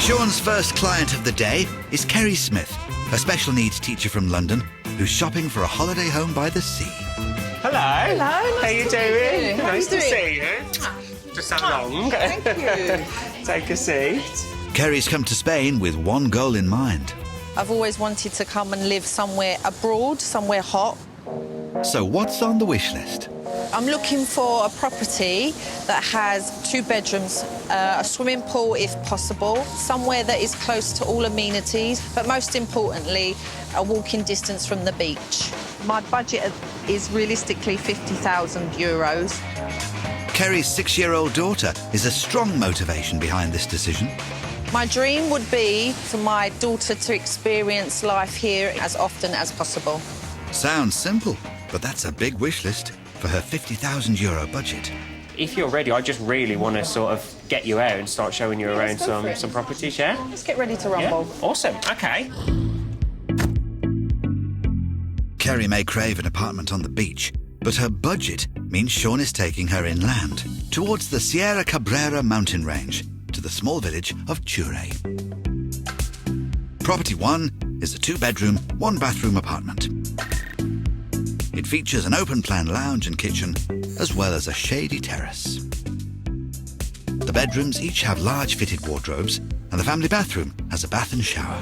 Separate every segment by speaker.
Speaker 1: Sean's first client of the day is Kerry Smith, a special needs teacher from London who's shopping for a holiday home by the sea.
Speaker 2: Hello.
Speaker 3: Hello.
Speaker 2: How you doing? Nice to
Speaker 3: doing?
Speaker 2: see you. Just so long.
Speaker 3: Thank you.
Speaker 2: Take a seat.
Speaker 1: Kerry's come to Spain with one goal in mind.
Speaker 3: I've always wanted to come and live somewhere abroad, somewhere hot.
Speaker 1: So what's on the wish list?
Speaker 3: I'm looking for a property that has 2 bedrooms, a swimming pool if possible, somewhere that is close to all amenities, but most importantly, a walking distance from the beach. My budget is realistically €50,000.
Speaker 1: Kerry's 6-year-old daughter is a strong motivation behind this decision.
Speaker 3: My dream would be for my daughter to experience life here as often as possible.
Speaker 1: Sounds simple, but that's a big wish list for her €50,000 budget.
Speaker 2: If you're ready, I just really want to sort of get you out and start showing you around some properties, yeah?
Speaker 3: Let's get ready to rumble.
Speaker 2: Yeah? Awesome, OK.
Speaker 1: Kerry may crave an apartment on the beach, but her budget means Sean is taking her inland, towards the Sierra Cabrera mountain range, to the small village of Chure. Property 1 is a 2-bedroom, 1-bathroom apartment. It features an open-plan lounge and kitchen, as well as a shady terrace. The bedrooms each have large fitted wardrobes, and the family bathroom has a bath and shower.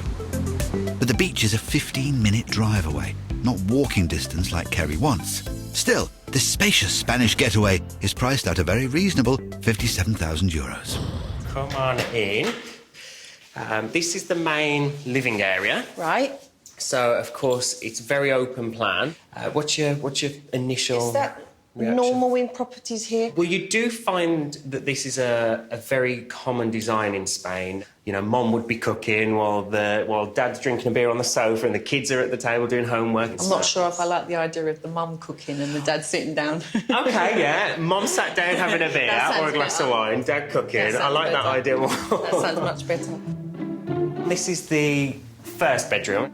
Speaker 1: But the beach is a 15-minute drive away, not walking distance like Kerry wants. Still, this spacious Spanish getaway is priced at a very reasonable €57,000.
Speaker 2: Come on in. This is the main living area.
Speaker 3: Right.
Speaker 2: So, of course, it's very open plan. What's your initial
Speaker 3: Is that
Speaker 2: reaction?
Speaker 3: normal in properties here?
Speaker 2: Well, you do find that this is a very common design in Spain. You know, Mom would be cooking while Dad's drinking a beer on the sofa and the kids are at the table doing homework.
Speaker 3: I'm not sure if I like the idea of the mum cooking and the dad sitting down.
Speaker 2: OK, yeah. Mom sat down having a beer or a glass of wine, Dad cooking. I like that idea more.
Speaker 3: That sounds much better.
Speaker 2: This is the first bedroom.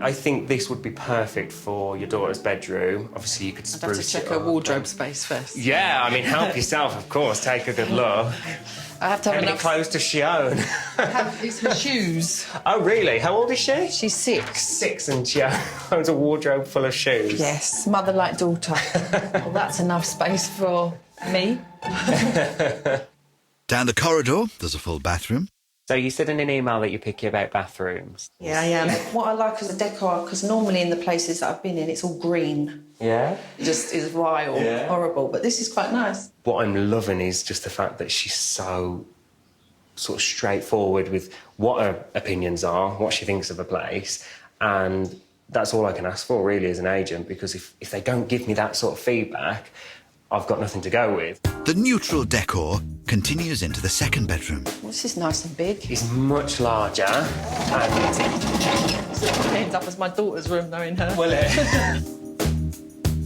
Speaker 2: I think this would be perfect for your daughter's bedroom. Obviously, you could spruce it up.
Speaker 3: I'd have to check her wardrobe space first.
Speaker 2: Yeah, I mean, help yourself, of course. Take a good look.
Speaker 3: I have to have
Speaker 2: How many
Speaker 3: enough...
Speaker 2: clothes does she own?
Speaker 3: It's her shoes.
Speaker 2: Oh, really? How old is she?
Speaker 3: She's 6.
Speaker 2: 6, and she owns a wardrobe full of shoes.
Speaker 3: Yes, mother like daughter. Well, that's enough space for me.
Speaker 1: Down the corridor, there's a full bathroom.
Speaker 2: So you said in an email that you're picky about bathrooms.
Speaker 3: Yeah, I am. What I like is the decor, because normally in the places that I've been in, it's all green.
Speaker 2: Yeah?
Speaker 3: It just is vile, horrible. But this is quite nice.
Speaker 2: What I'm loving is just the fact that she's so sort of straightforward with what her opinions are, what she thinks of a place, and that's all I can ask for, really, as an agent, because if they don't give me that sort of feedback, I've got nothing to go with.
Speaker 1: The neutral decor continues into the 2nd bedroom.
Speaker 3: Well, this is nice and big.
Speaker 2: It's much larger, and
Speaker 3: It ends up as my daughter's room, knowing her.
Speaker 2: will it?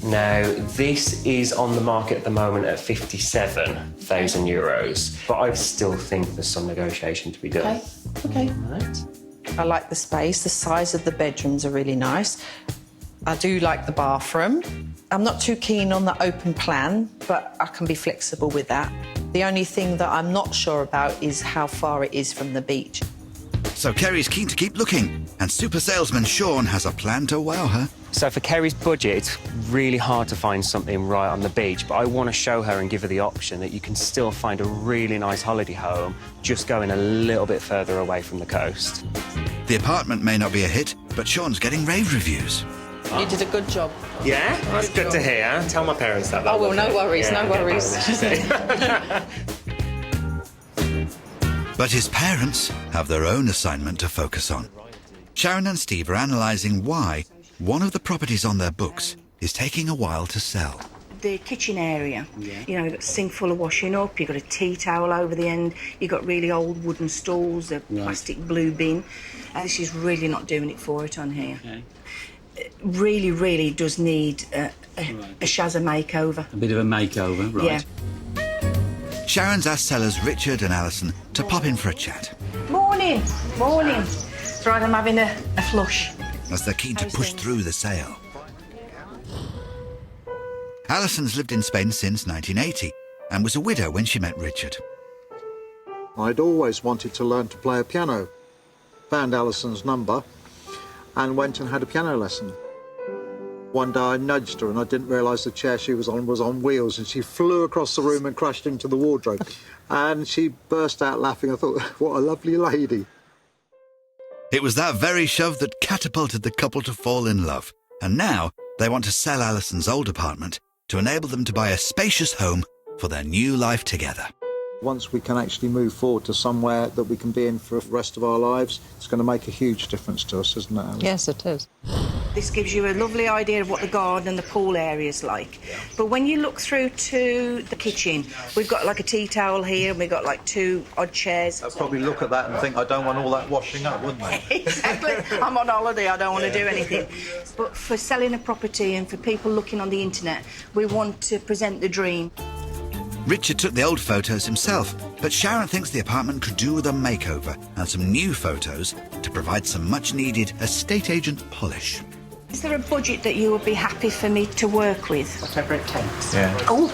Speaker 2: Now, this is on the market at the moment at €57,000, but I still think there's some negotiation to be done.
Speaker 3: Okay.
Speaker 2: Right.
Speaker 3: I like the space. The size of the bedrooms are really nice. I do like the bathroom. I'm not too keen on the open plan, but I can be flexible with that. The only thing that I'm not sure about is how far it is from the beach.
Speaker 1: So Kerry's keen to keep looking, and super salesman Sean has a plan to wow her.
Speaker 2: So for Kerry's budget, it's really hard to find something right on the beach, but I want to show her and give her the option that you can still find a really nice holiday home just going a little bit further away from the coast.
Speaker 1: The apartment may not be a hit, but Sean's getting rave reviews.
Speaker 3: You did a good job.
Speaker 2: Yeah? That's good to hear. Tell my parents that.
Speaker 3: Oh, well, no worries, no worries.
Speaker 1: But his parents have their own assignment to focus on. Sharon and Steve are analysing why one of the properties on their books is taking a while to sell.
Speaker 4: The kitchen area, you know, you've got a sink full of washing up, you've got a tea towel over the end, you've got really old wooden stools, a plastic blue bin. This is really not doing it for it on here. Okay. It really does need a Shazza makeover.
Speaker 5: A bit of a makeover, right.
Speaker 4: Yeah.
Speaker 1: Sharon's asked sellers Richard and Alison to pop in for a chat.
Speaker 4: Morning. It's right, I'm having a flush.
Speaker 1: As they're keen to push through the sale. Alison's lived in Spain since 1980 and was a widow when she met Richard.
Speaker 5: I'd always wanted to learn to play a piano. Found Alison's number and went and had a piano lesson. One day I nudged her and I didn't realise the chair she was on wheels, and she flew across the room and crashed into the wardrobe. And she burst out laughing. I thought, what a lovely lady.
Speaker 1: It was that very shove that catapulted the couple to fall in love. And now they want to sell Alison's old apartment to enable them to buy a spacious home for their new life together.
Speaker 5: Once we can actually move forward to somewhere that we can be in for the rest of our lives, it's going to make a huge difference to us, isn't it, Alice?
Speaker 3: Yes, it is.
Speaker 4: This gives you a lovely idea of what the garden and the pool area is like. But when you look through to the kitchen, we've got like a tea towel here and we've got like 2 odd chairs.
Speaker 5: They'll probably look at that and think, I don't want all that washing up, wouldn't they?
Speaker 4: Exactly. I'm on holiday, I don't want to do anything. But for selling a property and for people looking on the internet, we want to present the dream.
Speaker 1: Richard took the old photos himself, but Sharon thinks the apartment could do with a makeover and some new photos to provide some much-needed estate agent polish.
Speaker 4: Is there a budget that you would be happy for me to work with?
Speaker 2: Whatever it takes.
Speaker 5: Yeah.
Speaker 4: Oh,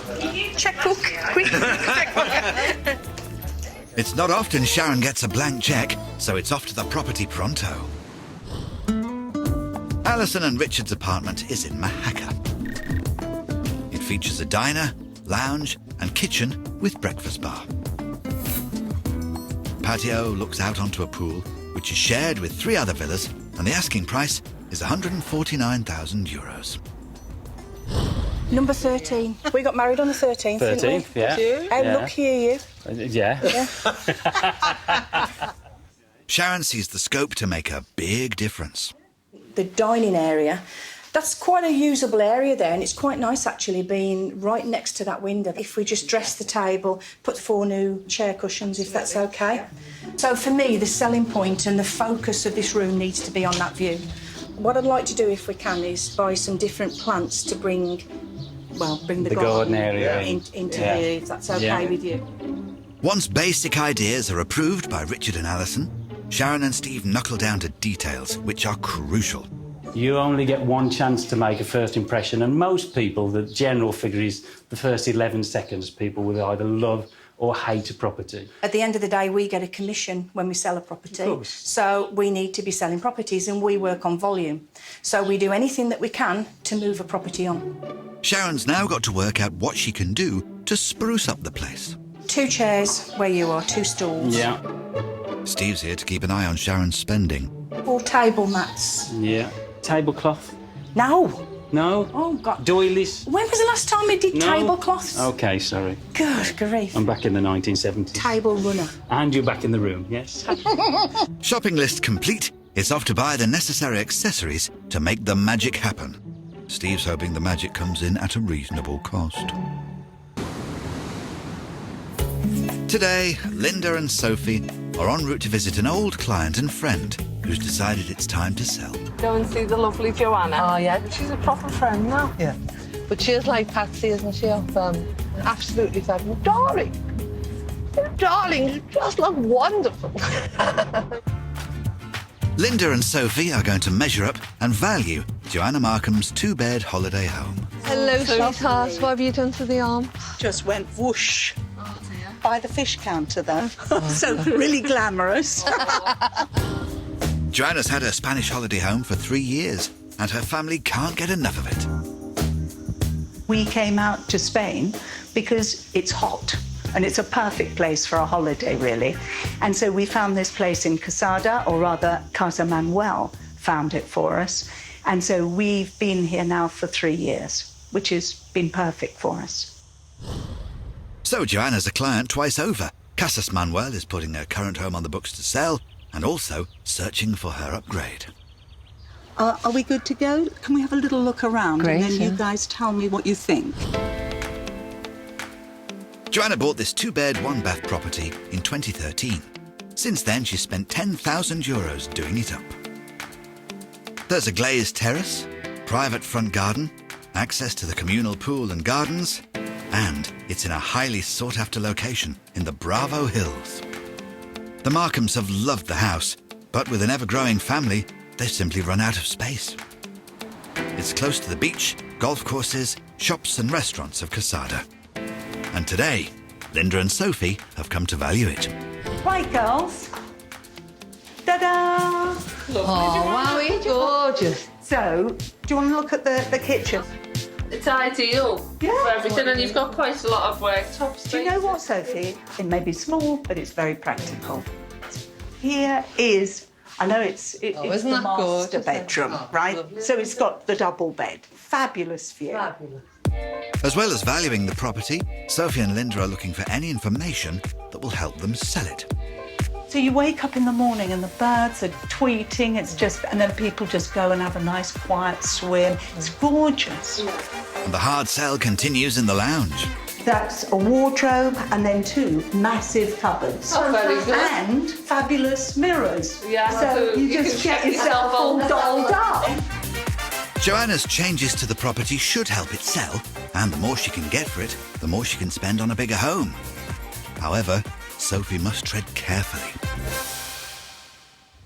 Speaker 4: checkbook, quick, checkbook.
Speaker 1: It's not often Sharon gets a blank cheque, so it's off to the property pronto. Alison and Richard's apartment is in Mahaka. It features a diner, lounge and kitchen with breakfast bar. Patio looks out onto a pool, which is shared with 3 other villas, and the asking price is €149,000.
Speaker 4: Number 13. We got married on the 13th,
Speaker 6: 13th,
Speaker 4: didn't we?
Speaker 6: yeah.
Speaker 4: How lucky are you?
Speaker 6: Yeah.
Speaker 1: Sharon sees the scope to make a big difference.
Speaker 4: The dining area, that's quite a usable area there, and it's quite nice actually being right next to that window. If we just dress the table, put 4 new chair cushions, if that's okay. So for me, the selling point and the focus of this room needs to be on that view. What I'd like to do, if we can, is buy some different plants to bring the
Speaker 6: garden area
Speaker 4: into
Speaker 6: yeah.
Speaker 4: view, if that's okay with you.
Speaker 1: Once basic ideas are approved by Richard and Alison, Sharon and Steve knuckle down to details, which are crucial.
Speaker 6: You only get one chance to make a first impression, and most people, the general figure is the first 11 seconds people will either love or hate a property.
Speaker 4: At the end of the day, we get a commission when we sell a property. So we need to be selling properties, and we work on volume. So we do anything that we can to move a property on.
Speaker 1: Sharon's now got to work out what she can do to spruce up the place.
Speaker 4: 2 chairs where you are, 2 stools.
Speaker 6: Yeah.
Speaker 1: Steve's here to keep an eye on Sharon's spending.
Speaker 4: 4 table mats.
Speaker 6: Yeah. Tablecloth?
Speaker 4: No.
Speaker 6: No?
Speaker 4: Oh, God.
Speaker 6: Doilies?
Speaker 4: When was the last time we did
Speaker 6: No.
Speaker 4: tablecloths?
Speaker 6: OK, sorry.
Speaker 4: Good grief.
Speaker 6: I'm back in the 1970s.
Speaker 4: Table runner.
Speaker 6: And you're back in the room, yes?
Speaker 1: Shopping list complete. It's off to buy the necessary accessories to make the magic happen. Steve's hoping the magic comes in at a reasonable cost. Today, Linda and Sophie are en route to visit an old client and friend who's decided it's time to sell.
Speaker 7: Go and see the lovely Joanna.
Speaker 8: Oh, yeah.
Speaker 7: She's a proper friend now.
Speaker 8: Yeah. But she is like Patsy, isn't she? Of absolutely fabulous. Darling. Oh, darling, you just look wonderful.
Speaker 1: Linda and Sophie are going to measure up and value Joanna Markham's 2-bed holiday home.
Speaker 8: Hello, sweetheart. What have you done to the arm?
Speaker 9: Just went whoosh by the fish counter, though. So really glamorous.
Speaker 1: Joanna's had her Spanish holiday home for 3 years, and her family can't get enough of it.
Speaker 9: We came out to Spain because it's hot and it's a perfect place for a holiday, really. And so we found this place in Quesada, or rather Casas Manuel found it for us. And so we've been here now for 3 years, which has been perfect for us.
Speaker 1: So Joanna's a client twice over. Casas Manuel is putting her current home on the books to sell and also searching for her upgrade.
Speaker 9: Are we good to go? Can we have a little look around?
Speaker 8: Great,
Speaker 9: and then you guys tell me what you think.
Speaker 1: Joanna bought this 2-bed, 1-bath property in 2013. Since then, she's spent €10,000 doing it up. There's a glazed terrace, private front garden, access to the communal pool and gardens, and it's in a highly sought-after location in the Bravo Hills. The Markhams have loved the house, but with an ever-growing family, they've simply run out of space. It's close to the beach, golf courses, shops and restaurants of Quesada. And today, Linda and Sophie have come to value it.
Speaker 9: Right, girls. Ta-da!
Speaker 8: Oh, wow, it's gorgeous.
Speaker 9: So, do you want to look at the kitchen?
Speaker 7: It's ideal for everything, and you've got quite a lot of worktop space.
Speaker 9: Do you know what, Sophie? It may be small, but it's very practical. Here is, I know it's
Speaker 8: isn't
Speaker 9: the
Speaker 8: that
Speaker 9: master
Speaker 8: gorgeous?
Speaker 9: bedroom,
Speaker 8: Oh,
Speaker 9: right?
Speaker 8: lovely.
Speaker 9: So it's got the double bed. Fabulous view.
Speaker 8: Fabulous.
Speaker 1: As well as valuing the property, Sophie and Linda are looking for any information that will help them sell it.
Speaker 9: So you wake up in the morning and the birds are tweeting, and then people just go and have a nice quiet swim. It's gorgeous.
Speaker 1: And the hard sell continues in the lounge.
Speaker 9: That's a wardrobe and then 2 massive cupboards.
Speaker 7: Oh, very good.
Speaker 9: And fabulous mirrors.
Speaker 7: Yeah,
Speaker 9: So
Speaker 7: so
Speaker 9: you
Speaker 7: you
Speaker 9: just
Speaker 7: can
Speaker 9: get
Speaker 7: check
Speaker 9: yourself
Speaker 7: yourself
Speaker 9: all
Speaker 7: on.
Speaker 9: dolled up.
Speaker 1: Joanna's changes to the property should help it sell, and the more she can get for it, the more she can spend on a bigger home. However, Sophie must tread carefully.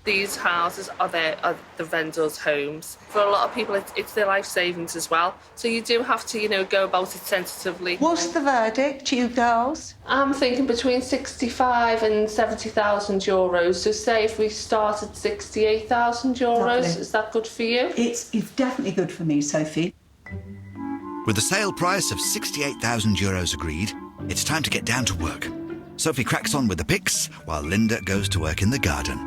Speaker 7: These houses are the vendors' homes. For a lot of people, it's their life savings as well. So you do have to, go about it sensitively.
Speaker 9: What's the verdict, you girls?
Speaker 7: I'm thinking between 65 and 70,000 euros. So say if we start at 68,000 euros,
Speaker 9: Lovely.
Speaker 7: is that good for you?
Speaker 9: It's definitely good for me, Sophie.
Speaker 1: With the sale price of 68,000 euros agreed, it's time to get down to work. Sophie cracks on with the picks, while Linda goes to work in the garden.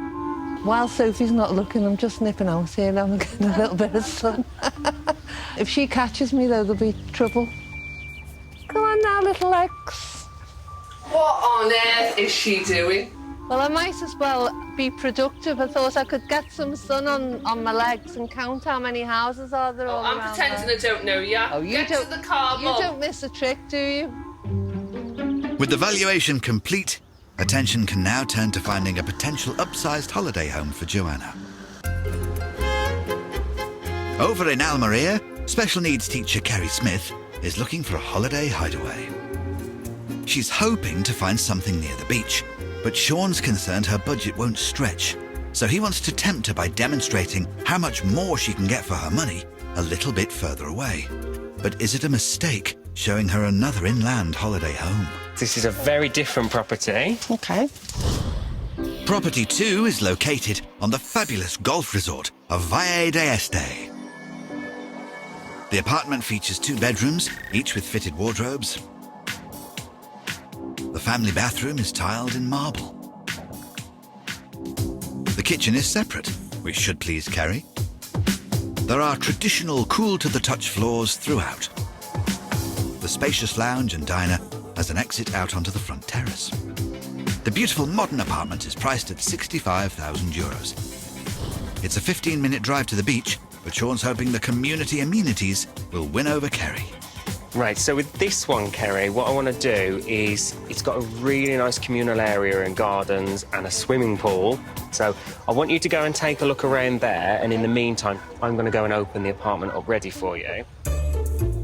Speaker 8: While Sophie's not looking, I'm just nipping out here. I'm getting a little bit of sun. If she catches me, though, there'll be trouble. Come on now, little legs.
Speaker 7: What on earth is she doing?
Speaker 8: Well, I might as well be productive. I thought I could get some sun on my legs and count how many houses are there all
Speaker 7: I'm
Speaker 8: around
Speaker 7: pretending
Speaker 8: there.
Speaker 7: I don't know you.
Speaker 8: Oh, you
Speaker 7: Get
Speaker 8: don't.
Speaker 7: to the car,
Speaker 8: You
Speaker 7: Mum.
Speaker 8: don't miss a trick, do you?
Speaker 1: With the valuation complete, attention can now turn to finding a potential upsized holiday home for Joanna. Over in Almeria, special needs teacher Kerry Smith is looking for a holiday hideaway. She's hoping to find something near the beach, but Sean's concerned her budget won't stretch, so he wants to tempt her by demonstrating how much more she can get for her money a little bit further away. But is it a mistake showing her another inland holiday home?
Speaker 2: This is a very different property.
Speaker 8: Okay.
Speaker 1: Property 2 is located on the fabulous golf resort of Valle de Este. The apartment features 2 bedrooms, each with fitted wardrobes. The family bathroom is tiled in marble. The kitchen is separate, which should please Kerry. There are traditional cool-to-the-touch floors throughout. The spacious lounge and diner has an exit out onto the front terrace. The beautiful modern apartment is priced at 65,000 euros. It's a 15-minute drive to the beach, but Sean's hoping the community amenities will win over Kerry.
Speaker 2: Right, so with this one, Kerry, what I want to do is it's got a really nice communal area and gardens and a swimming pool. So I want you to go and take a look around there, and in the meantime, I'm going to go and open the apartment up ready for you.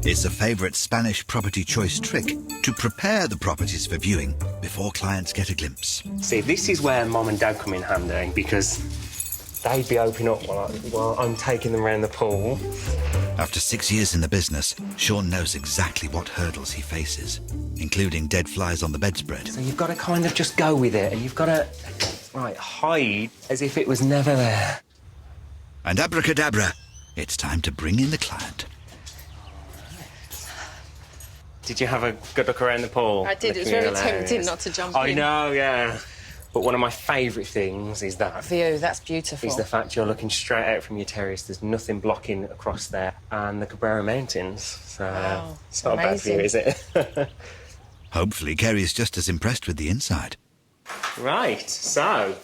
Speaker 1: It's a favourite Spanish property choice trick to prepare the properties for viewing before clients get a glimpse.
Speaker 2: See, this is where Mum and Dad come in handy, because they'd be opening up while I'm taking them around the pool.
Speaker 1: After 6 years in the business, Sean knows exactly what hurdles he faces, including dead flies on the bedspread.
Speaker 2: So you've got to kind of just go with it, and you've got to, hide as if it was never there.
Speaker 1: And abracadabra, it's time to bring in the client.
Speaker 2: Did you have a good look around the pool?
Speaker 3: I did.
Speaker 2: The
Speaker 3: It was very
Speaker 2: communal
Speaker 3: tempting
Speaker 2: areas?
Speaker 3: not to jump
Speaker 2: I
Speaker 3: in.
Speaker 2: know, yeah. But one of my favourite things is that.
Speaker 3: View, that's beautiful.
Speaker 2: Is the fact you're looking straight out from your terrace. There's nothing blocking across there. And the Cabrera Mountains. So
Speaker 3: Wow,
Speaker 2: it's not a bad view, is it?
Speaker 1: Hopefully, Kerry's just as impressed with the inside.
Speaker 2: Right, so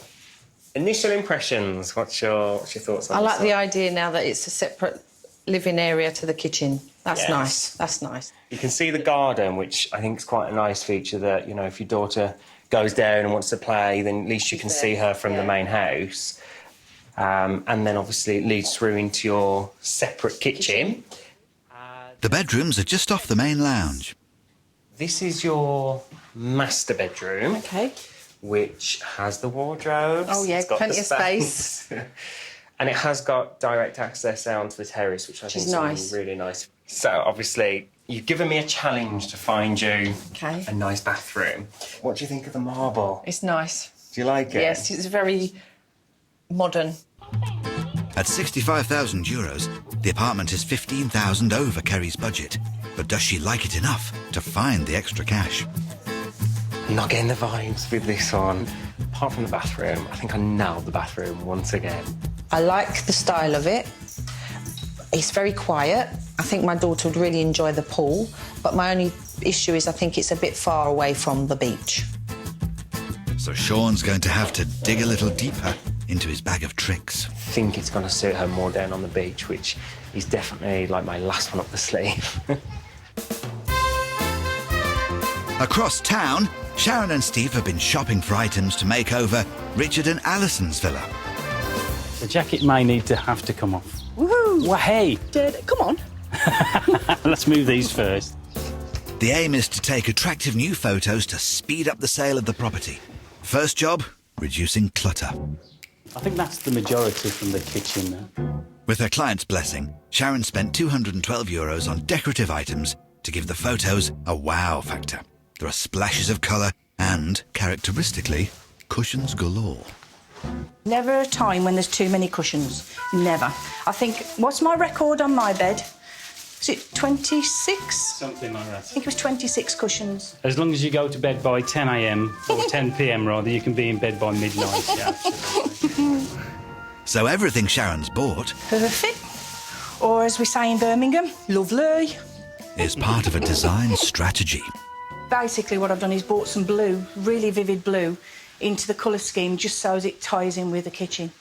Speaker 2: initial impressions. What's your thoughts on
Speaker 3: I
Speaker 2: this
Speaker 3: like the
Speaker 2: one?
Speaker 3: idea now that it's a separate living area to the kitchen. That's
Speaker 2: Yes.
Speaker 3: nice. That's nice.
Speaker 2: You can see the garden, which I think is quite a nice feature that, if your daughter goes down and wants to play, then at least you can see her from the main house. And then obviously it leads through into your separate kitchen.
Speaker 1: The bedrooms are just off the main lounge.
Speaker 2: This is your master bedroom.
Speaker 3: Okay.
Speaker 2: Which has the wardrobes.
Speaker 3: Oh, yeah,
Speaker 2: it's got
Speaker 3: plenty
Speaker 2: the
Speaker 3: of space.
Speaker 2: And it has got direct access down to the terrace, which I think is
Speaker 3: nice.
Speaker 2: really nice. So, obviously, you've given me a challenge to find you
Speaker 3: Okay.
Speaker 2: a nice bathroom. What do you think of the marble?
Speaker 3: It's nice.
Speaker 2: Do you like it?
Speaker 3: Yes, it's very modern.
Speaker 1: At €65,000, the apartment is 15,000 over Kerry's budget. But does she like it enough to find the extra cash?
Speaker 2: I'm not getting the vibes with this one. Apart from the bathroom, I think I nailed the bathroom once again.
Speaker 3: I like the style of it. It's very quiet. I think my daughter would really enjoy the pool, but my only issue is I think it's a bit far away from the beach.
Speaker 1: So Sean's going to have to dig a little deeper into his bag of tricks.
Speaker 2: I think it's going to suit her more down on the beach, which is definitely like my last one up the sleeve.
Speaker 1: Across town, Sharon and Steve have been shopping for items to make over Richard and Alison's villa.
Speaker 6: The jacket may need to have to come off.
Speaker 4: Woohoo!
Speaker 6: Well, hey!
Speaker 4: Come on.
Speaker 6: Let's move these first.
Speaker 1: The aim is to take attractive new photos to speed up the sale of the property. First job, reducing clutter.
Speaker 6: I think that's the majority from the kitchen now.
Speaker 1: With her client's blessing, Sharon spent €212 on decorative items to give the photos a wow factor. There are splashes of colour and, characteristically, cushions galore.
Speaker 4: Never a time when there's too many cushions. Never. I think, what's my record on my bed? Is it 26?
Speaker 6: Something like that.
Speaker 4: I think it was 26 cushions.
Speaker 6: As long as you go to bed by 10 a.m, or 10 p.m. rather, you can be in bed by midnight. Yeah, absolutely.
Speaker 1: So everything Sharon's bought
Speaker 4: Perfect. Or as we say in Birmingham, lovely.
Speaker 1: is part of a design strategy.
Speaker 4: Basically what I've done is bought some blue, really vivid blue, into the colour scheme just so as it ties in with the kitchen.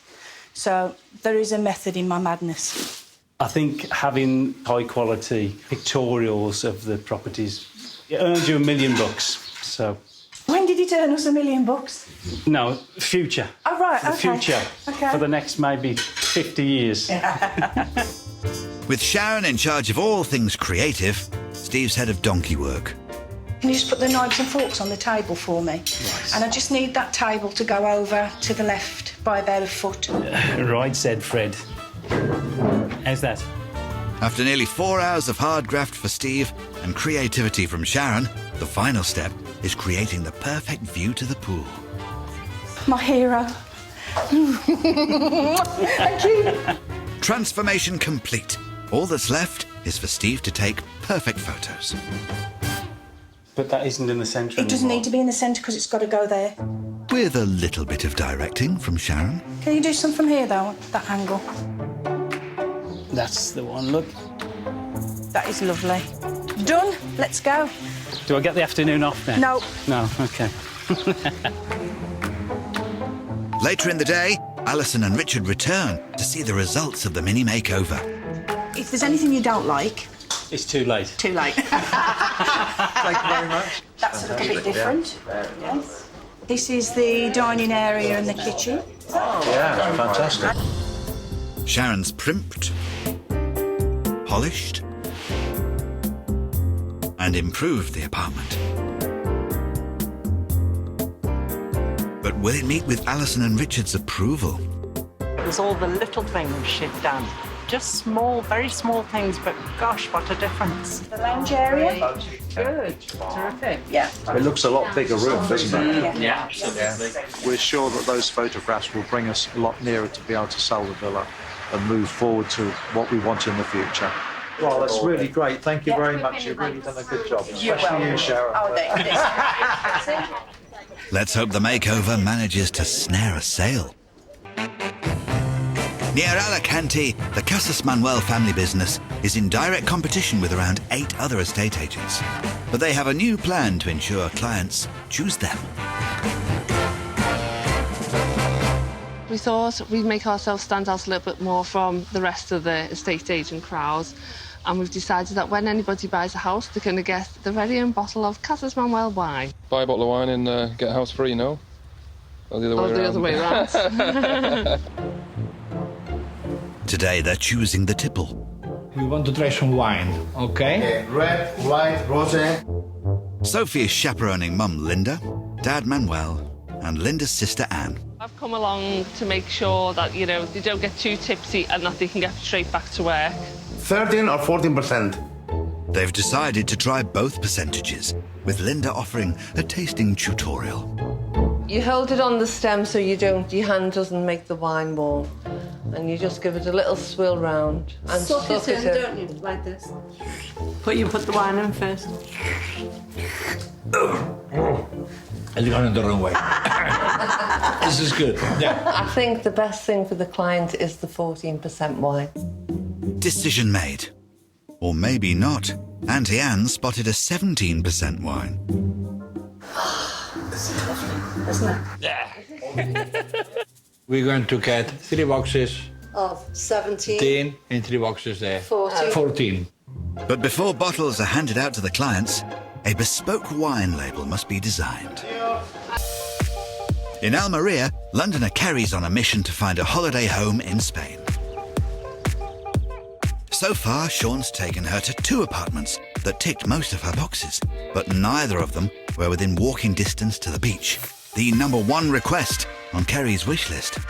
Speaker 4: So there is a method in my madness.
Speaker 6: I think having high-quality pictorials of the properties, it earns you $1 million. So,
Speaker 4: When did it earn us $1 million?
Speaker 6: no, future.
Speaker 4: Oh, right,
Speaker 6: The
Speaker 4: okay.
Speaker 6: future.
Speaker 4: Okay.
Speaker 6: For the next maybe 50 years.
Speaker 1: With Sharon in charge of all things creative, Steve's head of donkey work.
Speaker 4: Can you just put the knives and forks on the table for me?
Speaker 6: Right.
Speaker 4: And I just need that table to go over to the left by about a foot.
Speaker 6: Right, said Fred. How's that?
Speaker 1: After nearly 4 hours of hard graft for Steve and creativity from Sharon, the final step is creating the perfect view to the pool.
Speaker 4: My hero. Thank you.
Speaker 1: Transformation complete. All that's left is for Steve to take perfect photos.
Speaker 6: But that isn't in the centre
Speaker 4: It doesn't need to be in the centre because it's got to go there.
Speaker 1: With a little bit of directing from Sharon.
Speaker 4: Can you do some from here, though, that angle?
Speaker 6: That's the one, look.
Speaker 4: That is lovely. Done. Let's go.
Speaker 6: Do I get the afternoon off then?
Speaker 4: No.
Speaker 6: No, OK.
Speaker 1: Later in the day, Alison and Richard return to see the results of the mini makeover.
Speaker 4: If there's anything you don't like,
Speaker 6: It's too late.
Speaker 4: too late.
Speaker 5: Thank you very much.
Speaker 4: That's a little bit different. Yes. This is the dining area and the kitchen.
Speaker 5: Yeah, fantastic.
Speaker 1: Sharon's primped, polished, and improved the apartment. But will it meet with Alison and Richard's approval?
Speaker 10: It was all the little things she'd done. Just small, very small things, but gosh, what a difference.
Speaker 4: The lounge area.
Speaker 10: Good. Terrific.
Speaker 4: Yeah.
Speaker 5: It looks a lot bigger room, doesn't it?
Speaker 10: Yeah, absolutely.
Speaker 5: We're sure that those photographs will bring us a lot nearer to be able to sell the villa and move forward to what we want in the future. Well, that's really great. Thank you very much. You've really done a good job, especially you, Sharon.
Speaker 4: Oh,
Speaker 1: Let's hope the makeover manages to snare a sale. Near Alicante, the Casas Manuel family business is in direct competition with around 8 other estate agents. But they have a new plan to ensure clients choose them.
Speaker 7: We thought we'd make ourselves stand out a little bit more from the rest of the estate agent crowd. And we've decided that when anybody buys a house, they're going to get the very own bottle of Casas Manuel wine.
Speaker 11: Buy a bottle of wine and get a house free, no? Or the other way around?
Speaker 7: Other way around.
Speaker 1: Today they're choosing the tipple.
Speaker 12: We want to try some wine, okay?
Speaker 5: Red, white, rosé.
Speaker 1: Sophie is chaperoning Mum Linda, Dad Manuel, and Linda's sister Anne.
Speaker 7: I've come along to make sure that, you know, they don't get too tipsy and that they can get straight back to work.
Speaker 12: 13 or 14%.
Speaker 1: They've decided to try both percentages, with Linda offering a tasting tutorial.
Speaker 8: You hold it on the stem so your hand doesn't make the wine warm. And you just give it a little swill round and
Speaker 13: suck it in, don't you? Like this. You put the wine in first.
Speaker 12: It's gone in the wrong way. This is good. Yeah.
Speaker 8: I think the best thing for the client is the 14% wine.
Speaker 1: Decision made. Or maybe not. Auntie Anne spotted a 17% wine.
Speaker 13: This is lovely, isn't it?
Speaker 12: Yeah. We're going to get 3 boxes.
Speaker 13: Of 17.
Speaker 12: And 3 boxes there.
Speaker 13: 14.
Speaker 1: But before bottles are handed out to the clients, a bespoke wine label must be designed. In Almeria, Londoner Kerry's on a mission to find a holiday home in Spain. So far, Sean's taken her to 2 apartments that ticked most of her boxes, but neither of them were within walking distance to the beach, the #1 request on Kerry's wish list.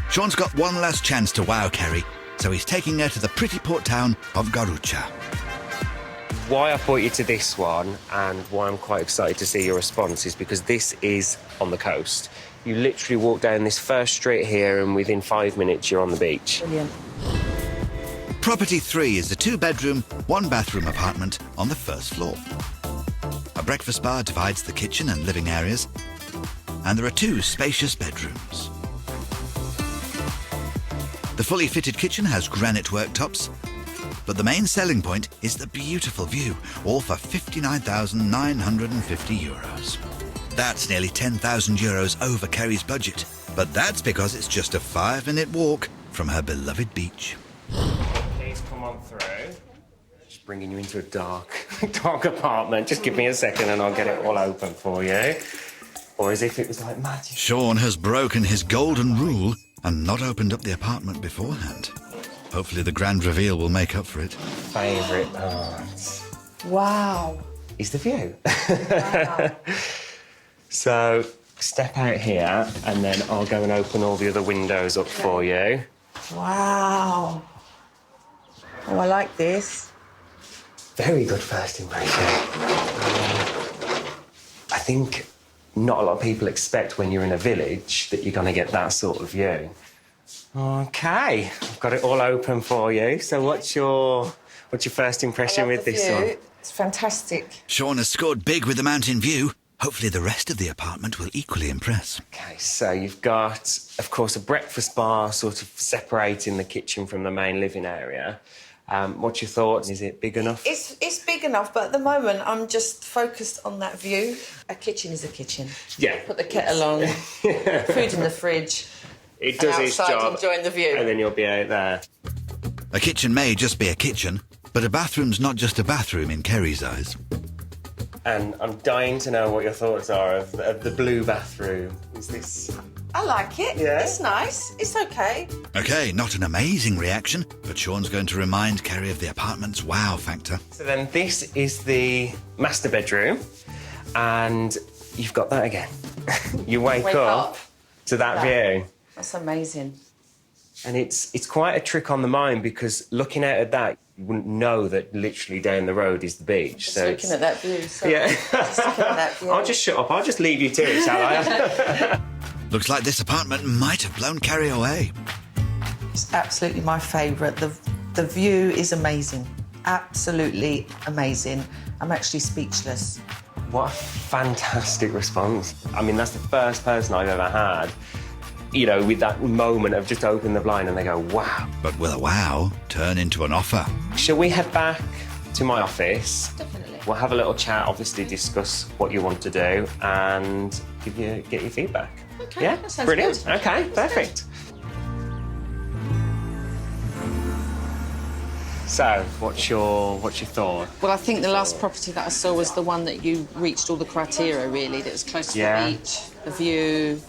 Speaker 1: Sean's got one last chance to wow Kerry, so he's taking her to the pretty port town of Garrucha.
Speaker 2: Why I brought you to this one and why I'm quite excited to see your response is because this is on the coast. You literally walk down this first street here and within 5 minutes you're on the beach.
Speaker 4: Brilliant.
Speaker 1: Property 3 is a 2-bedroom, 1-bathroom apartment on the first floor. A breakfast bar divides the kitchen and living areas, and there are 2 spacious bedrooms. The fully fitted kitchen has granite worktops, but the main selling point is the beautiful view, all for €59,950. That's nearly €10,000 over Kerry's budget, but that's because it's just a 5-minute walk from her beloved beach.
Speaker 2: Please come on through. Just bringing you into a dark apartment. Just give me a second and I'll get it all open for you. Or as if it was like magic.
Speaker 1: Sean has broken his golden rule and not opened up the apartment beforehand. Hopefully the grand reveal will make up for it.
Speaker 2: Favourite part.
Speaker 4: Wow.
Speaker 2: Is the view.
Speaker 4: Wow.
Speaker 2: So, step out here and then I'll go and open all the other windows up for you.
Speaker 4: Wow. Oh, I like this.
Speaker 2: Very good first impression. I think not a lot of people expect when you're in a village that you're going to get that sort of view. OK, I've got it all open for you. So what's your first impression with this one?
Speaker 4: It's fantastic.
Speaker 1: Sean has scored big with the mountain view. Hopefully the rest of the apartment will equally impress.
Speaker 2: OK, so you've got, of course, a breakfast bar sort of separating the kitchen from the main living area. What's your thoughts? Is it big enough?
Speaker 4: It's big enough, but at the moment I'm just focused on that view. A kitchen is a kitchen.
Speaker 2: Yeah.
Speaker 4: Put the kettle on, food in the fridge.
Speaker 2: It does its job.
Speaker 4: Enjoying the view.
Speaker 2: And then you'll be out there.
Speaker 1: A kitchen may just be a kitchen, but a bathroom's not just a bathroom in Kerry's eyes.
Speaker 2: And I'm dying to know what your thoughts are of the blue bathroom. Is this...
Speaker 4: I like it.
Speaker 2: Yeah?
Speaker 4: It's nice. It's OK.
Speaker 1: OK, not an amazing reaction, but Sean's going to remind Kerry of the apartment's wow factor.
Speaker 2: So then this is the master bedroom, and you've got that again. You wake up to that view.
Speaker 4: That's amazing.
Speaker 2: And it's quite a trick on the mind because looking out at that, you wouldn't know that literally down the road is the beach.
Speaker 4: Just looking at that view. So
Speaker 2: yeah.
Speaker 4: Just looking at that view.
Speaker 2: I'll just shut up. I'll just leave you to it, shall I?
Speaker 1: Looks like this apartment might have blown Kerry away.
Speaker 4: It's absolutely my favourite. The view is amazing. Absolutely amazing. I'm actually speechless.
Speaker 2: What a fantastic response. I mean, that's the first person I've ever had, you know, with that moment of just open the blind and they go, wow.
Speaker 1: But will a wow turn into an offer?
Speaker 2: Shall we head back to my office?
Speaker 4: Definitely.
Speaker 2: We'll have a little chat, obviously discuss what you want to do and get your feedback.
Speaker 4: Okay,
Speaker 2: yeah,
Speaker 4: that sounds
Speaker 2: brilliant.
Speaker 4: good.
Speaker 2: Okay, perfect. So, what's your thought?
Speaker 3: Well, I think the last property that I saw was the one that you reached all the criteria, really, that was close to the beach, the view,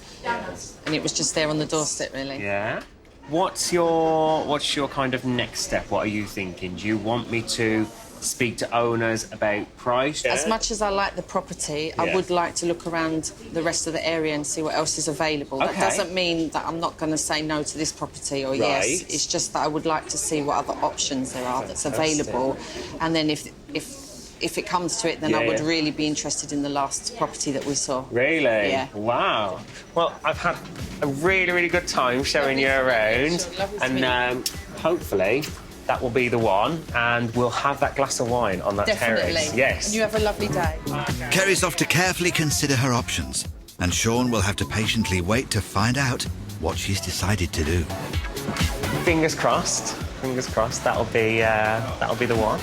Speaker 3: and it was just there on the doorstep, really.
Speaker 2: Yeah. What's your kind of next step? What are you thinking? Do you want me to speak to owners about price?
Speaker 3: As much as I like the property, I would like to look around the rest of the area and see what else is available.
Speaker 2: Okay.
Speaker 3: That doesn't mean that I'm not going to say no to this property or yes. It's just that I would like to see what other options there are that's available. And then if if it comes to it, then I would really be interested in the last property that we saw.
Speaker 2: Really?
Speaker 3: Yeah.
Speaker 2: Wow. Well, I've had a really, really good time showing you around, and hopefully that will be the one, and we'll have that glass of wine on that terrace. Yes.
Speaker 3: And you have a lovely day.
Speaker 1: Kerry's off to carefully consider her options, and Sean will have to patiently wait to find out what she's decided to do.
Speaker 2: Fingers crossed. Fingers crossed. That'll be the one.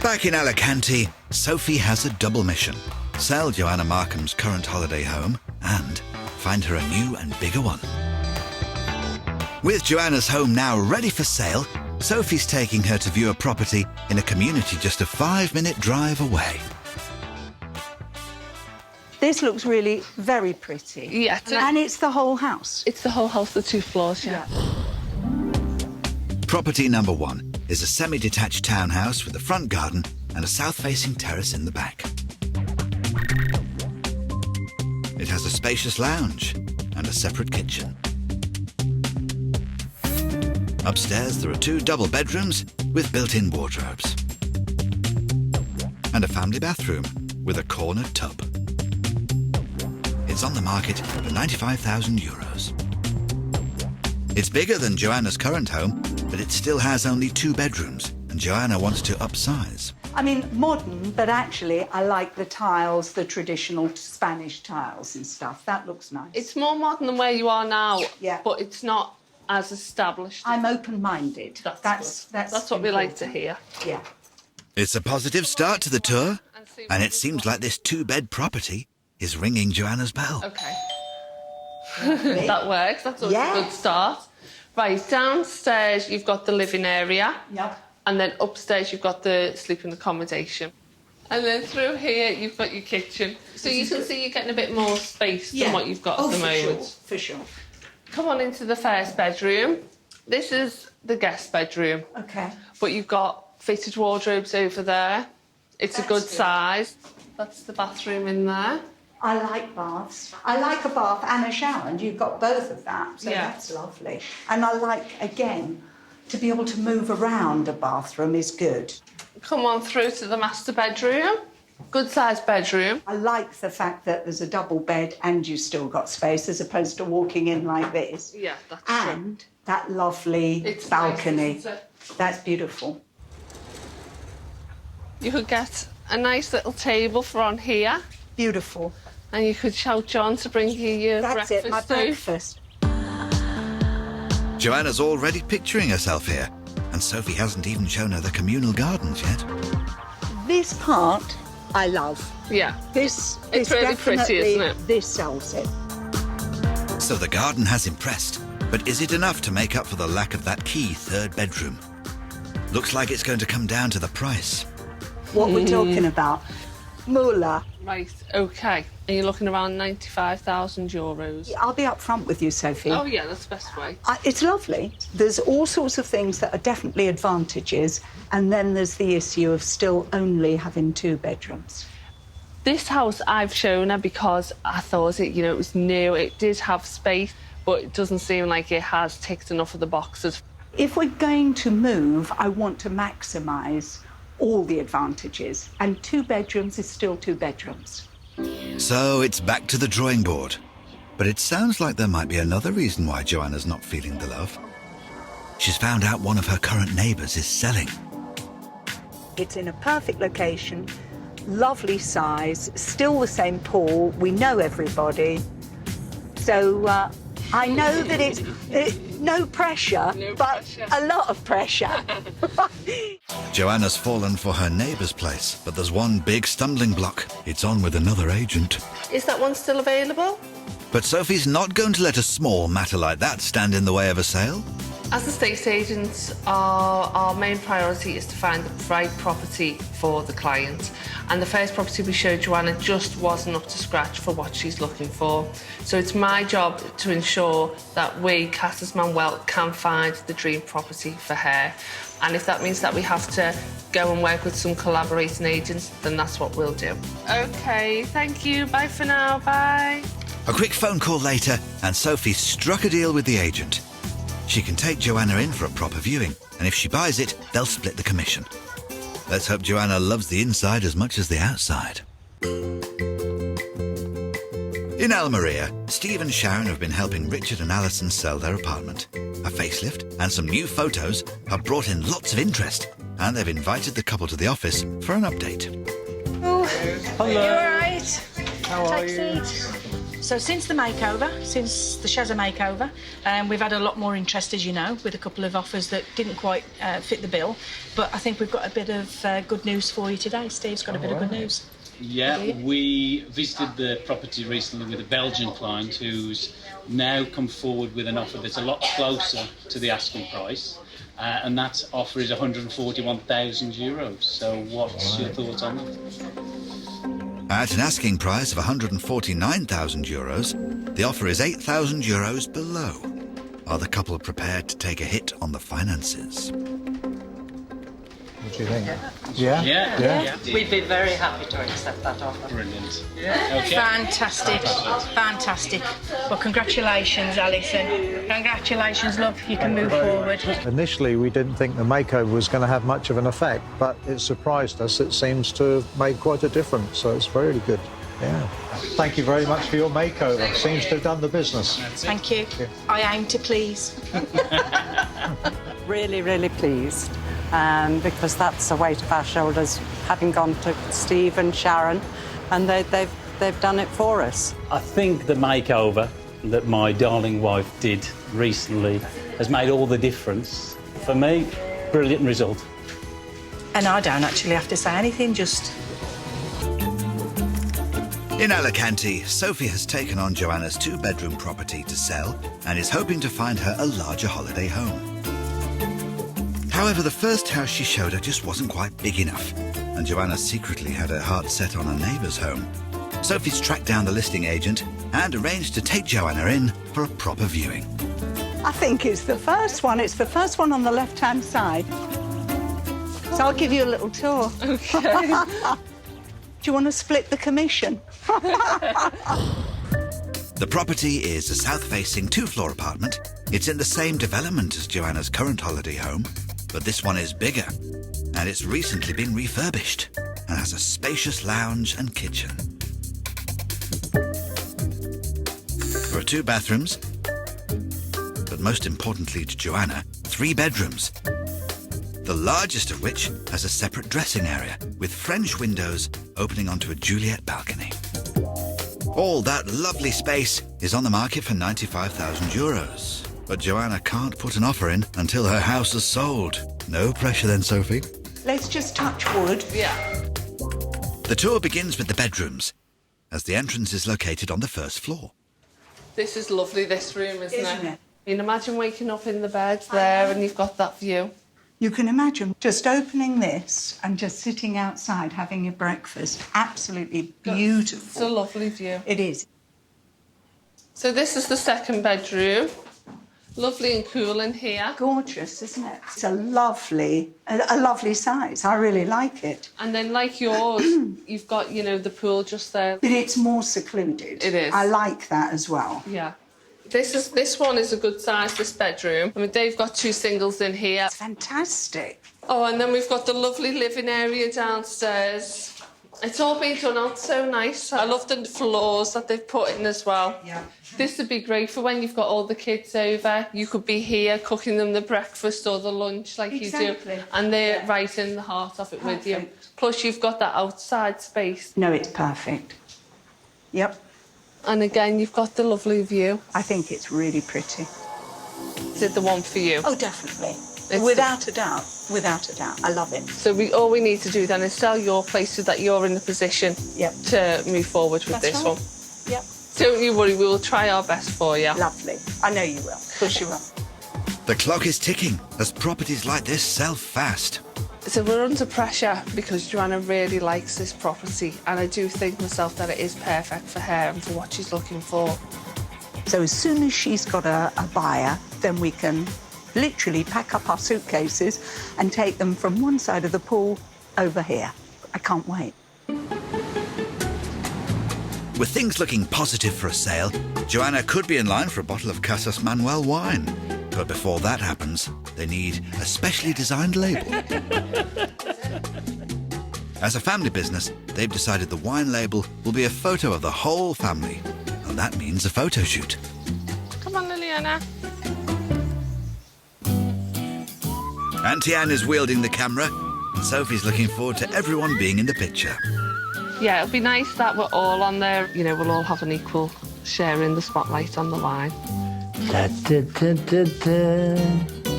Speaker 1: Back in Alicante, Sophie has a double mission: sell Joanna Markham's current holiday home and find her a new and bigger one. With Joanna's home now ready for sale, Sophie's taking her to view a property in a community just a 5-minute drive away.
Speaker 9: This looks really very pretty.
Speaker 7: Yeah.
Speaker 9: And it's the whole house.
Speaker 7: It's the whole house, the 2 floors, yeah.
Speaker 1: Property number 1 is a semi-detached townhouse with a front garden and a south-facing terrace in the back. It has a spacious lounge and a separate kitchen. Upstairs, there are 2 double bedrooms with built-in wardrobes and a family bathroom with a corner tub. It's on the market for €95,000. It's bigger than Joanna's current home, but it still has only 2 bedrooms, and Joanna wants to upsize.
Speaker 9: I mean, modern, but actually I like the tiles, the traditional Spanish tiles and stuff. That looks nice.
Speaker 7: It's more modern than where you are now,
Speaker 9: Yeah.
Speaker 7: but it's not as established.
Speaker 9: I'm open-minded. That's
Speaker 7: what we like to hear.
Speaker 9: Yeah.
Speaker 1: It's a positive start to the tour, and it seems like this 2-bed property is ringing Joanna's bell.
Speaker 7: Okay. That works. That's always a good start. Right, downstairs you've got the living area.
Speaker 9: Yep.
Speaker 7: And then upstairs you've got the sleeping accommodation. And then through here you've got your kitchen. So you can see you're getting a bit more space than what you've got at the moment.
Speaker 9: For sure.
Speaker 7: Come on into the first bedroom. This is the guest bedroom.
Speaker 9: Okay.
Speaker 7: But you've got fitted wardrobes over there. It's a good size. That's the bathroom in there.
Speaker 9: I like baths. I like a bath and a shower, and you've got both of that, so that's lovely. And I like, again, to be able to move around a bathroom is good.
Speaker 7: Come on through to the master bedroom. Good sized bedroom.
Speaker 9: I like the fact that there's a double bed and you've still got space as opposed to walking in like this.
Speaker 7: Yeah, that's
Speaker 9: And that lovely balcony.
Speaker 7: Nice, isn't it?
Speaker 9: That's beautiful.
Speaker 7: You could get a nice little table for on here.
Speaker 9: Beautiful.
Speaker 7: And you could shout John to bring you your
Speaker 9: That's
Speaker 7: breakfast.
Speaker 9: it, my breakfast.
Speaker 1: Joanna's already picturing herself here, and Sophie hasn't even shown her the communal gardens yet.
Speaker 9: This part I love.
Speaker 7: Yeah.
Speaker 9: This
Speaker 7: It's really pretty, isn't it?
Speaker 9: This sells it.
Speaker 1: So the garden has impressed, but is it enough to make up for the lack of that key 3rd bedroom? Looks like it's going to come down to the price.
Speaker 9: What we're talking about. Moolah.
Speaker 7: Right, OK. And you're looking around €95,000.
Speaker 9: I'll be up front with you, Sophie.
Speaker 7: Oh, yeah, that's the best way.
Speaker 9: It's lovely. There's all sorts of things that are definitely advantages, and then there's the issue of still only having 2 bedrooms.
Speaker 7: This house I've shown her because I thought it was new. It did have space, but it doesn't seem like it has ticked enough of the boxes.
Speaker 9: If we're going to move, I want to maximise all the advantages, and 2 bedrooms is still 2 bedrooms.
Speaker 1: So it's back to the drawing board. But it sounds like there might be another reason why Joanna's not feeling the love. She's found out one of her current neighbours is selling.
Speaker 9: It's in a perfect location, lovely size, still the same pool, we know everybody. So I know that it's no pressure, a lot of pressure.
Speaker 1: Joanna's fallen for her neighbour's place, but there's one big stumbling block. It's on with another agent.
Speaker 7: Is that one still available?
Speaker 1: But Sophie's not going to let a small matter like that stand in the way of a sale.
Speaker 7: As estate agents, our main priority is to find the right property for the client. And the first property we showed Joanna just wasn't up to scratch for what she's looking for. So it's my job to ensure that we, Casas Manuel, can find the dream property for her. And if that means that we have to go and work with some collaborating agents, then that's what we'll do. OK, thank you. Bye for now. Bye.
Speaker 1: A quick phone call later, and Sophie struck a deal with the agent. She can take Joanna in for a proper viewing, and if she buys it, they'll split the commission. Let's hope Joanna loves the inside as much as the outside. In Almeria, Steve and Sharon have been helping Richard and Alison sell their apartment. A facelift and some new photos have brought in lots of interest, and they've invited the couple to the office for an update.
Speaker 9: Oh,
Speaker 14: hello.
Speaker 9: You all right?
Speaker 14: How are
Speaker 9: Take
Speaker 14: you?
Speaker 9: a seat. So since the makeover, since the Shazza makeover, we've had a lot more interest, as you know, with a couple of offers that didn't quite fit the bill. But I think we've got a bit of good news for you today. Steve's got a bit of good news.
Speaker 6: Yeah, we visited the property recently with a Belgian client who's now come forward with an offer that's a lot closer to the asking price. And that offer is €141,000. So what's your thoughts on that?
Speaker 1: At an asking price of €149,000, the offer is €8,000 below. Are the couple prepared to take a hit on the finances?
Speaker 5: What do you think?
Speaker 6: Yeah.
Speaker 10: We'd be very happy to accept that offer.
Speaker 6: Brilliant.
Speaker 9: Okay. Fantastic. Well, congratulations, Alison. Congratulations, love. You can move forward.
Speaker 5: Initially, we didn't think the makeover was going to have much of an effect, but it surprised us. It seems to have made quite a difference, so it's really good. Yeah. Thank you very much for your makeover. Seems to have done the business.
Speaker 9: Thank you. I aim to please.
Speaker 10: Really, really pleased. Because that's a weight off our shoulders, having gone to Steve and Sharon, and they've done it for us.
Speaker 6: I think the makeover that my darling wife did recently has made all the difference. For me, brilliant result.
Speaker 9: And I don't actually have to say anything, just...
Speaker 1: In Alicante, Sophie has taken on Joanna's two-bedroom property to sell and is hoping to find her a larger holiday home. However, the first house she showed her just wasn't quite big enough, and Joanna secretly had her heart set on a neighbour's home. Sophie's tracked down the listing agent and arranged to take Joanna in for a proper viewing.
Speaker 9: I think it's the first one. It's the first one on the left-hand side. So I'll give you a little tour.
Speaker 7: OK.
Speaker 9: Do you want to split the commission?
Speaker 1: The property is a south-facing two-floor apartment. It's in the same development as Joanna's current holiday home, but this one is bigger, and it's recently been refurbished and has a spacious lounge and kitchen. There are 2 bathrooms, but most importantly to Joanna, 3 bedrooms, the largest of which has a separate dressing area with French windows opening onto a Juliet balcony. All that lovely space is on the market for €95,000. But Joanna can't put an offer in until her house is sold. No pressure then, Sophie.
Speaker 9: Let's just touch wood.
Speaker 7: Yeah.
Speaker 1: The tour begins with the bedrooms, as the entrance is located on the first floor.
Speaker 7: This is lovely, this room, isn't
Speaker 9: Isn't
Speaker 7: it?
Speaker 9: it?
Speaker 7: You can imagine waking up in the bed there and you've got that view.
Speaker 9: You can imagine just opening this and just sitting outside having your breakfast. Absolutely beautiful.
Speaker 7: It's a lovely view.
Speaker 9: It is.
Speaker 7: So this is the second bedroom. Lovely and cool in here.
Speaker 9: Gorgeous, isn't it? It's a lovely size. I really like it.
Speaker 7: And then, like yours, you've got, you know, the pool just there.
Speaker 9: But it's more secluded.
Speaker 7: It is.
Speaker 9: I like that as well.
Speaker 7: Yeah. This one is a good size, this bedroom. I mean, they've got 2 singles in here.
Speaker 9: It's fantastic.
Speaker 7: Oh, and then we've got the lovely living area downstairs. It's all been done out so nice. I love the floors that they've put in as well.
Speaker 9: Yeah.
Speaker 7: This would be great for when you've got all the kids over. You could be here cooking them the breakfast or the lunch like
Speaker 9: Exactly.
Speaker 7: you do. And they're right in the heart of it with you. Plus, you've got that outside space.
Speaker 9: No, it's perfect. Yep.
Speaker 7: And again, you've got the lovely view.
Speaker 9: I think it's really pretty.
Speaker 7: Is it the one for you?
Speaker 9: Oh, definitely.
Speaker 7: It's
Speaker 9: Without a doubt. Without a doubt. I love it.
Speaker 7: So all we need to do then is sell your place so that you're in the position to move forward with this one.
Speaker 9: Yep.
Speaker 7: Don't you worry, we will try our best for you.
Speaker 9: Lovely. I know you will. Of course you will.
Speaker 1: The clock is ticking as properties like this sell fast.
Speaker 7: So we're under pressure because Joanna really likes this property, and I do think myself that it is perfect for her and for what she's looking for.
Speaker 9: So as soon as she's got a buyer, then we can literally pack up our suitcases and take them from one side of the pool over here. I can't wait.
Speaker 1: With things looking positive for a sale, Joanna could be in line for a bottle of Casas Manuel wine. But before that happens, they need a specially designed label. As a family business, they've decided the wine label will be a photo of the whole family, and that means a photo shoot.
Speaker 7: Come on, Liliana.
Speaker 1: Auntie Anne is wielding the camera, and Sophie's looking forward to everyone being in the picture.
Speaker 7: Yeah, it'll be nice that we're all on there. You know, we'll all have an equal share in the spotlight on the wine.
Speaker 12: Da, da, da, da, da.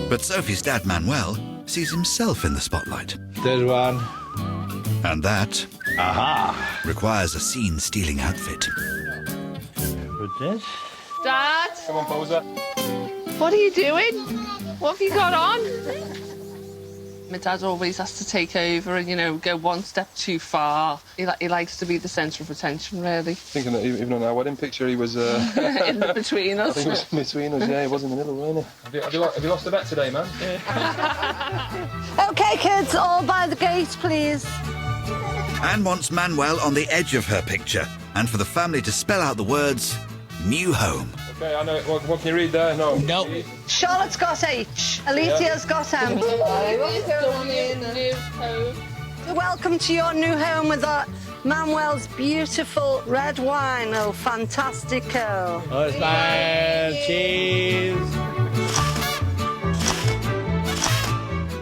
Speaker 1: But Sophie's dad, Manuel, sees himself in the spotlight.
Speaker 12: There's one.
Speaker 1: And that
Speaker 12: Aha!
Speaker 1: requires a scene-stealing outfit.
Speaker 12: With this?
Speaker 7: Dad?
Speaker 11: Come on, poser.
Speaker 7: What are you doing? What have you got on? My dad always has to take over and, you know, go one step too far. He likes to be the centre of attention, really.
Speaker 11: Thinking that even on our wedding picture, he was...
Speaker 7: In between us.
Speaker 11: I think it was between us, yeah. He was in the middle, wasn't he? Have you lost a bet today, man?
Speaker 13: Yeah. OK, kids, all by the gate, please.
Speaker 1: Anne wants Manuel on the edge of her picture, and for the family to spell out the words, new home.
Speaker 11: OK, I know. What can you read there? No.
Speaker 12: No.
Speaker 13: Charlotte's got H. Alicia's got M. Welcome to your new home with Manuel's beautiful red wine. Oh, fantastico.
Speaker 12: Oh, smile. Cheese.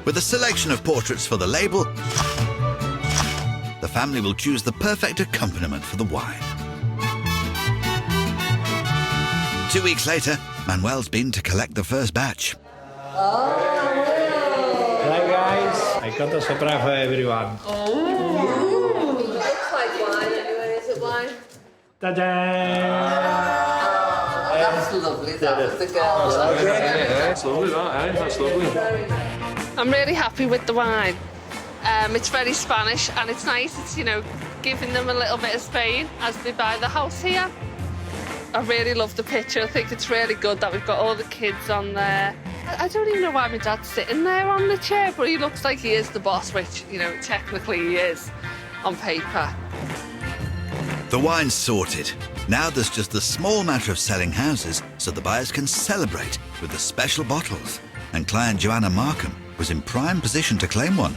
Speaker 1: With a selection of portraits for the label, the family will choose the perfect accompaniment for the wine. 2 weeks later, Manuel's been to collect the first batch.
Speaker 12: Hi guys, I got a surprise for everyone.
Speaker 7: Oh, looks like wine anyway. Is it wine?
Speaker 12: Ta-da!
Speaker 7: That's lovely. That was the girl.
Speaker 11: That's lovely, that, eh? That's lovely.
Speaker 7: I'm really happy with the wine. It's very Spanish and it's nice. It's, you know, giving them a little bit of Spain as they buy the house here. I really love the picture. I think it's really good that we've got all the kids on there. I don't even know why my dad's sitting there on the chair, but he looks like he is the boss, which, you know, technically he is on paper.
Speaker 1: The wine's sorted. Now there's just the small matter of selling houses so the buyers can celebrate with the special bottles. And client Joanna Markham was in prime position to claim one.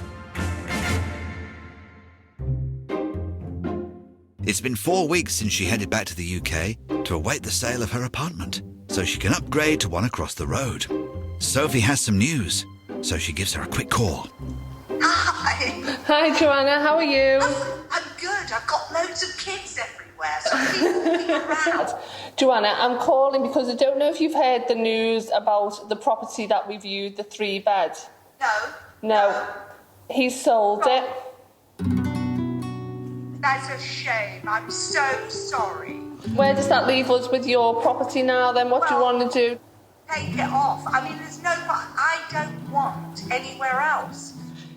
Speaker 1: It's been 4 weeks since she headed back to the UK to await the sale of her apartment, so she can upgrade to one across the road. Sophie has some news, so she gives her a quick call.
Speaker 14: Hi.
Speaker 7: Hi, Joanna. How are you?
Speaker 14: I'm good. I've got loads of kids everywhere, so I keep walking around.
Speaker 7: Joanna, I'm calling because I don't know if you've heard the news about the property that we viewed, the 3-bed. No. He sold it.
Speaker 14: That's a shame. I'm so sorry.
Speaker 7: Where does that leave us with your property now, then? What do you want to do?
Speaker 14: Take it off. I mean, there's no... I don't want anywhere else.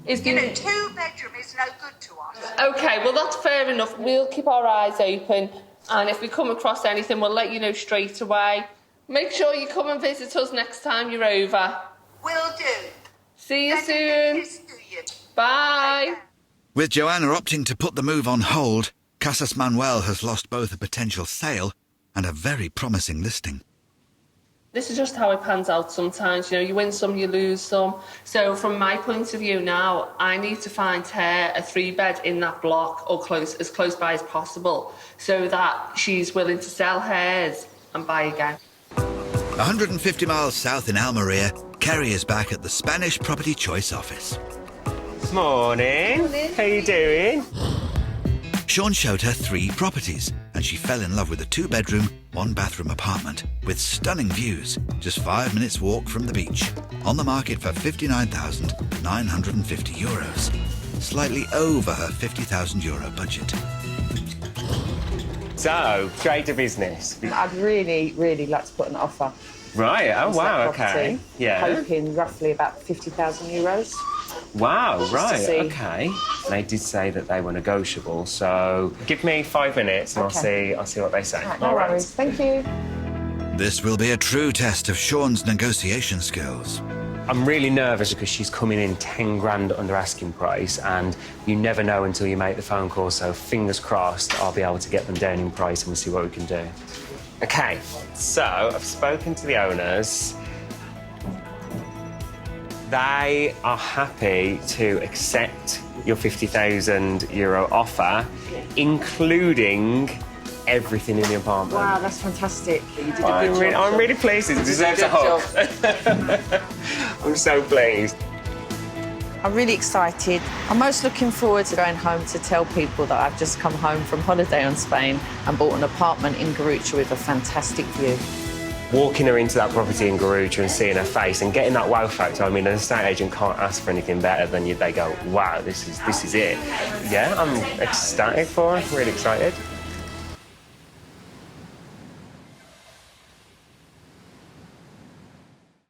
Speaker 14: You know, 2-bedroom is no good to us.
Speaker 7: OK, well, that's fair enough. We'll keep our eyes open, and if we come across anything, we'll let you know straight away. Make sure you come and visit us next time you're over.
Speaker 14: Will do.
Speaker 7: See you soon. Bye.
Speaker 1: With Joanna opting to put the move on hold, Casas Manuel has lost both a potential sale and a very promising listing.
Speaker 7: This is just how it pans out sometimes. You know, you win some, you lose some. So from my point of view now, I need to find her a 3-bed in that block or as close by as possible so that she's willing to sell hers and buy again.
Speaker 1: 150 miles south in Almeria, Kerry is back at the Spanish Property Choice Office.
Speaker 2: Morning. How you doing?
Speaker 1: Sean showed her 3 properties, and she fell in love with a 2-bedroom, 1-bathroom apartment with stunning views, just 5 minutes walk from the beach, on the market for €59,950, slightly over her €50,000 budget.
Speaker 2: So, straight to business.
Speaker 15: I'd really, really like to put an offer.
Speaker 2: Right, oh wow, okay. Yeah.
Speaker 15: Hoping roughly about €50,000.
Speaker 2: Wow, right,
Speaker 15: to see.
Speaker 2: okay. They did say that they were negotiable, so give me 5 minutes and
Speaker 15: Okay.
Speaker 2: I'll see what they say.
Speaker 15: Right, no worries, thank you.
Speaker 1: This will be a true test of Sean's negotiation skills.
Speaker 2: I'm really nervous because she's coming in 10 grand under asking price, and you never know until you make the phone call, so fingers crossed I'll be able to get them down in price and we'll see what we can do. Okay, so I've spoken to the owners. They are happy to accept your €50,000 offer, including everything in the apartment.
Speaker 15: Wow, that's fantastic. You did a good job.
Speaker 2: I'm really pleased. It deserves a hug. I'm so pleased.
Speaker 3: I'm really excited. I'm most looking forward to going home to tell people that I've just come home from holiday on Spain and bought an apartment in Garucha with a fantastic view.
Speaker 2: Walking her into that property in Garucha and seeing her face and getting that wow factor, I mean, an estate agent can't ask for anything better than they go, wow, this is it. Yeah, I'm ecstatic for her, really excited.